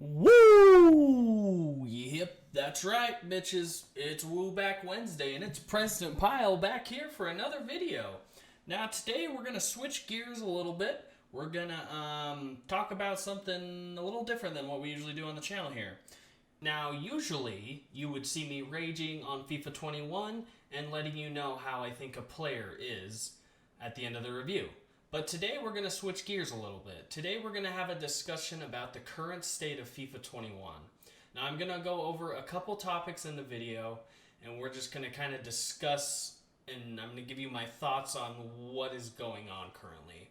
Woo! Yep, that's right, bitches. It's Woo Back Wednesday, and it's President Pile back here for another video. Now, today we're gonna switch gears a little bit. We're gonna talk about something a little different than what we usually do on the channel here. Now, usually you would see me raging on FIFA 21 and letting you know how I think a player is at the end of the review. But today we're going to switch gears a little bit. Today we're going to have a discussion about the current state of FIFA 21. Now I'm going to go over a couple topics in the video, and we're just going to kind of discuss, and I'm going to give you my thoughts on what is going on currently.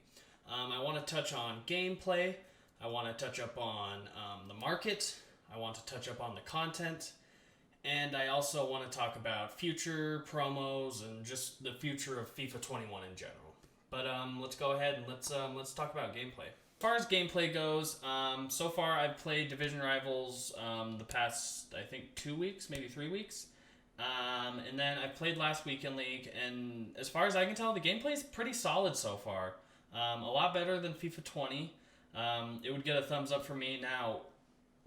I want to touch on gameplay. I want to touch up on the market. I want to touch up on the content. And I also want to talk about future promos and just the future of FIFA 21 in general. But let's go ahead and let's talk about gameplay. As far as gameplay goes, so far I've played Division Rivals the past, I think, 2 weeks, maybe 3 weeks. And then I played last weekend league, and as far as I can tell, the gameplay is pretty solid so far. A lot better than FIFA 20. It would get a thumbs up for me. Now,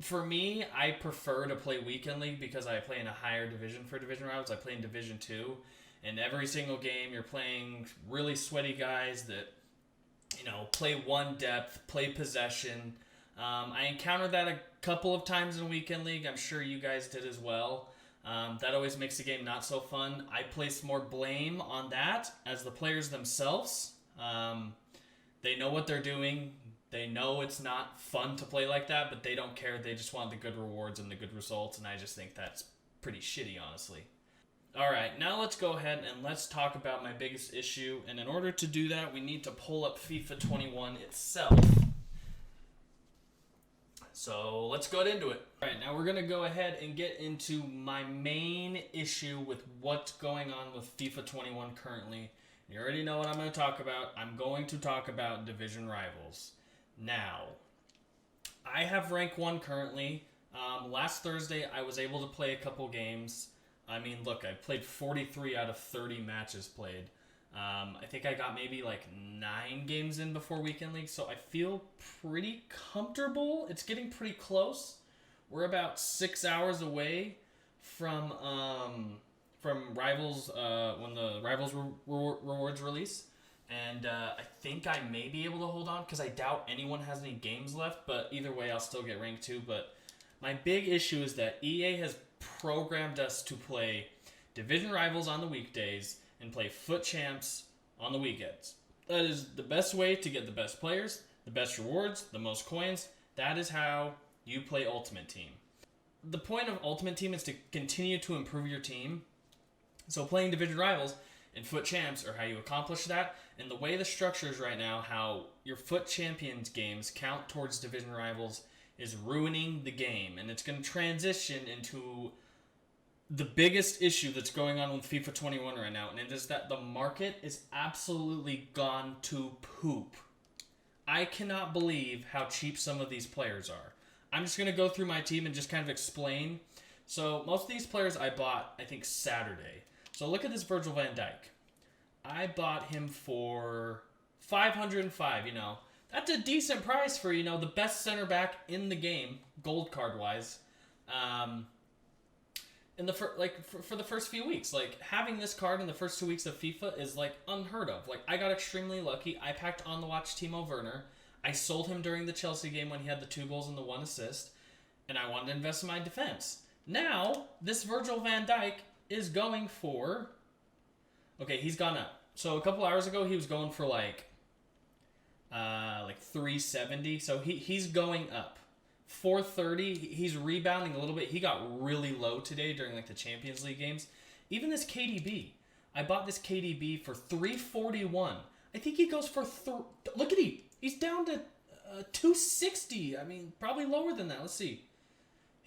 for me, I prefer to play weekend league because I play in a higher division for Division Rivals. I play in Division 2. And every single game, you're playing really sweaty guys that, play one depth, play possession. I encountered that a couple of times in Weekend League. I'm sure you guys did as well. That always makes the game not so fun. I place more blame on that as the players themselves. They know what they're doing. They know it's not fun to play like that, but they don't care. They just want the good rewards and the good results, and I just think that's pretty shitty, honestly. Alright, now let's go ahead and let's talk about my biggest issue, and in order to do that, we need to pull up FIFA 21 itself. So let's go into it. Alright, now we're going to go ahead and get into my main issue with what's going on with FIFA 21 currently. You already know what I'm going to talk about. I'm going to talk about Division Rivals. Now, I have rank 1 currently. Last Thursday, I was able to play a couple games. I mean, look, I played 43 out of 30 matches played. I think I got maybe like 9 games in before Weekend League, so I feel pretty comfortable. It's getting pretty close. We're about 6 hours away from Rivals, when the Rivals rewards release. And I think I may be able to hold on because I doubt anyone has any games left, but either way, I'll still get rank 2. But my big issue is that EA has programmed us to play Division Rivals on the weekdays and play Foot Champs on the weekends. That is the best way to get the best players, the best rewards, the most coins. That is how you play Ultimate Team. The point of Ultimate Team is to continue to improve your team. So playing Division Rivals and Foot Champs are how you accomplish that. And the way the structure is right now, how your Foot Champions games count towards Division Rivals is ruining the game, and it's going to transition into the biggest issue that's going on with FIFA 21 right now, and it is that the market is absolutely gone to poop. I cannot believe how cheap some of these players are. I'm just going to go through my team and just kind of explain. So most of these players I bought, I think, Saturday. So look at this Virgil van Dijk. I bought him for 505, That's a decent price for, the best center back in the game, gold card wise. In the for the first few weeks, having this card in the first 2 weeks of FIFA is unheard of. I got extremely lucky. I packed on the watch Timo Werner. I sold him during the Chelsea game when he had the 2 goals and the 1 assist, and I wanted to invest in my defense. Now this Virgil van Dijk is going for. Okay, he's gone up. So a couple hours ago he was going for 370. So he's going up. 430. He's rebounding a little bit. He got really low today during the Champions League games. Even this KDB. I bought this KDB for 341. I think he goes for look at him. He's down to 260. I mean, probably lower than that. Let's see.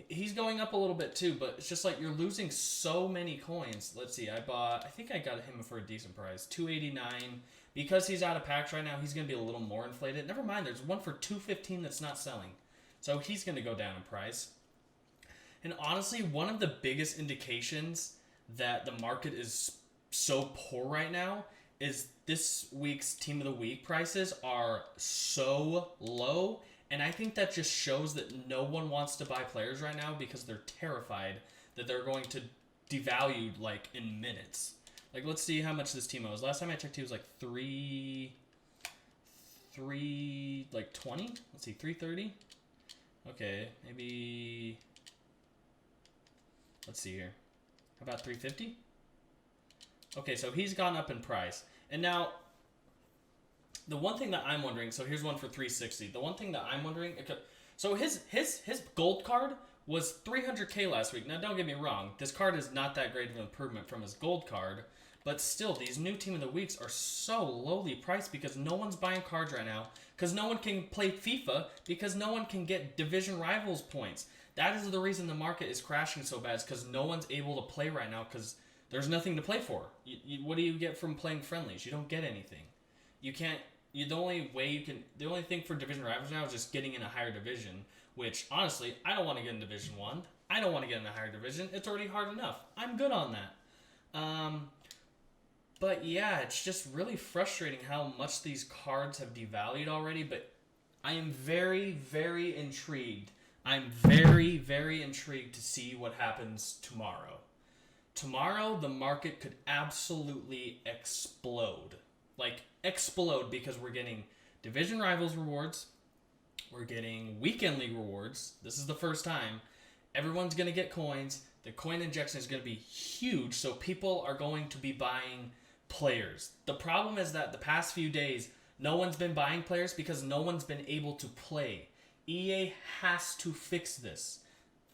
He's going up a little bit too, but it's just you're losing so many coins. Let's see. I think I got him for a decent price. 289. Because he's out of packs right now, he's going to be a little more inflated. Never mind, there's one for 215 that's not selling. So he's going to go down in price. And honestly, one of the biggest indications that the market is so poor right now is this week's Team of the Week prices are so low, And I think that just shows that no one wants to buy players right now because they're terrified that they're going to devalue like in minutes. Like, let's see how much this team owes. Last time I checked, he was like 20. Let's see, 330. Okay, maybe. Let's see here. How about 350? Okay, so he's gone up in price, and now. The one thing that I'm wondering, so here's one for 360. The one thing that I'm wondering, so his gold card was 300K last week. Now, don't get me wrong, this card is not that great of an improvement from his gold card, but still, these new Team of the Weeks are so lowly priced because no one's buying cards right now, because no one can play FIFA, because no one can get Division Rivals points. That is the reason the market is crashing so bad, is because no one's able to play right now, because there's nothing to play for. What do you get from playing friendlies? You don't get anything. You can't. The only thing for Division Rivals now is just getting in a higher division, which, honestly, I don't want to get in Division 1. I don't want to get in a higher division. It's already hard enough. I'm good on that. But, yeah, it's just really frustrating how much these cards have devalued already, but I am very, very intrigued. I'm very, very intrigued to see what happens tomorrow. Tomorrow, the market could absolutely explode. Like, explode, because we're getting Division Rivals rewards, we're getting Weekend League rewards. This is the first time. Everyone's going to get coins. The coin injection is going to be huge, so people are going to be buying players. The problem is that the past few days, no one's been buying players because no one's been able to play. EA has to fix this.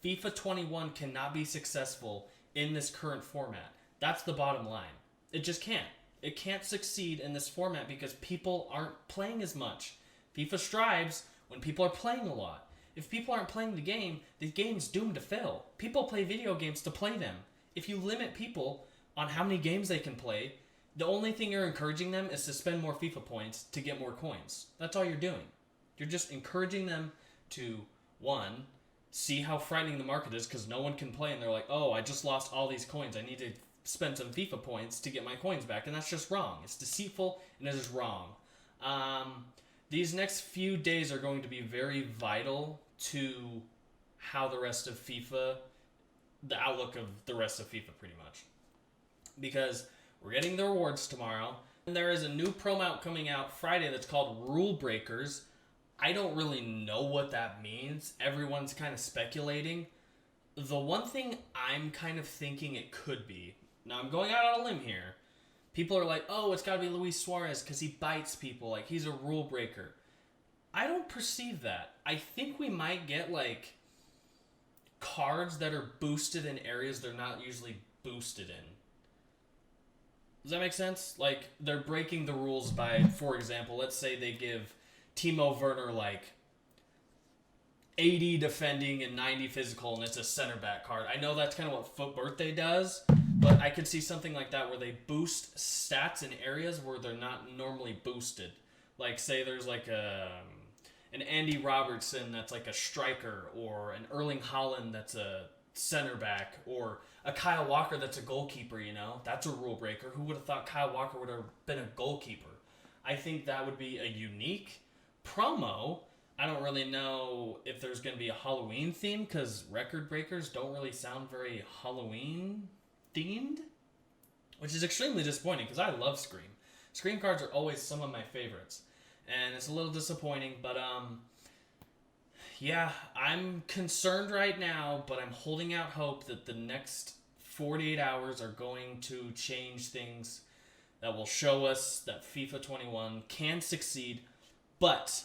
FIFA 21 cannot be successful in this current format. That's the bottom line. It just can't. It can't succeed in this format because people aren't playing as much. FIFA strives when people are playing a lot. If people aren't playing the game's doomed to fail. People play video games to play them. If you limit people on how many games they can play, the only thing you're encouraging them is to spend more FIFA points to get more coins. That's all you're doing. You're just encouraging them to, one, see how frightening the market is because no one can play and they're like, oh, I just lost all these coins. I need to spend some FIFA points to get my coins back, and that's just wrong. It's deceitful, and it is wrong. These next few days are going to be very vital to how the rest of FIFA, the outlook of the rest of FIFA pretty much. Because we're getting the rewards tomorrow, and there is a new promo coming out Friday that's called Rulebreakers. I don't really know what that means. Everyone's kind of speculating. The one thing I'm kind of thinking it could be, now I'm going out on a limb here. People are like, oh, it's got to be Luis Suarez because he bites people. Like, he's a rule breaker. I don't perceive that. I think we might get, like, cards that are boosted in areas they're not usually boosted in. Does that make sense? Like, they're breaking the rules by, for example, let's say they give Timo Werner, like, 80 defending and 90 physical, and it's a center back card. I know that's kind of what Foot Birthday does, but I could see something like that where they boost stats in areas where they're not normally boosted. Like, say there's like an Andy Robertson that's like a striker, or an Erling Haaland that's a center back, or a Kyle Walker that's a goalkeeper, you know? That's a rule breaker. Who would have thought Kyle Walker would have been a goalkeeper? I think that would be a unique promo. I don't really know if there's going to be a Halloween theme because record breakers don't really sound very Halloween themed, which is extremely disappointing because I love Scream. Scream cards are always some of my favorites, and it's a little disappointing, but yeah, I'm concerned right now, but I'm holding out hope that the next 48 hours are going to change things that will show us that FIFA 21 can succeed, but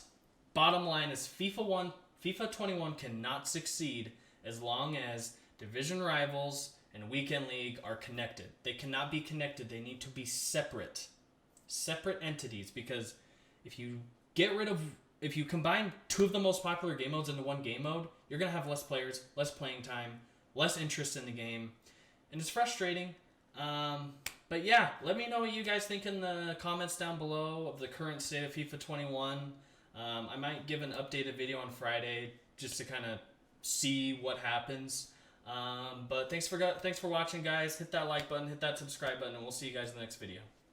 bottom line is FIFA 21 cannot succeed as long as Division Rivals and Weekend League are connected. They cannot be connected. They need to be separate entities, because if you combine two of the most popular game modes into one game mode, you're going to have less players, less playing time, less interest in the game, and it's frustrating. But yeah, let me know what you guys think in the comments down below of the current state of FIFA 21. I might give an updated video on Friday just to kind of see what happens. But thanks for watching, guys. Hit that like button, hit that subscribe button, and we'll see you guys in the next video.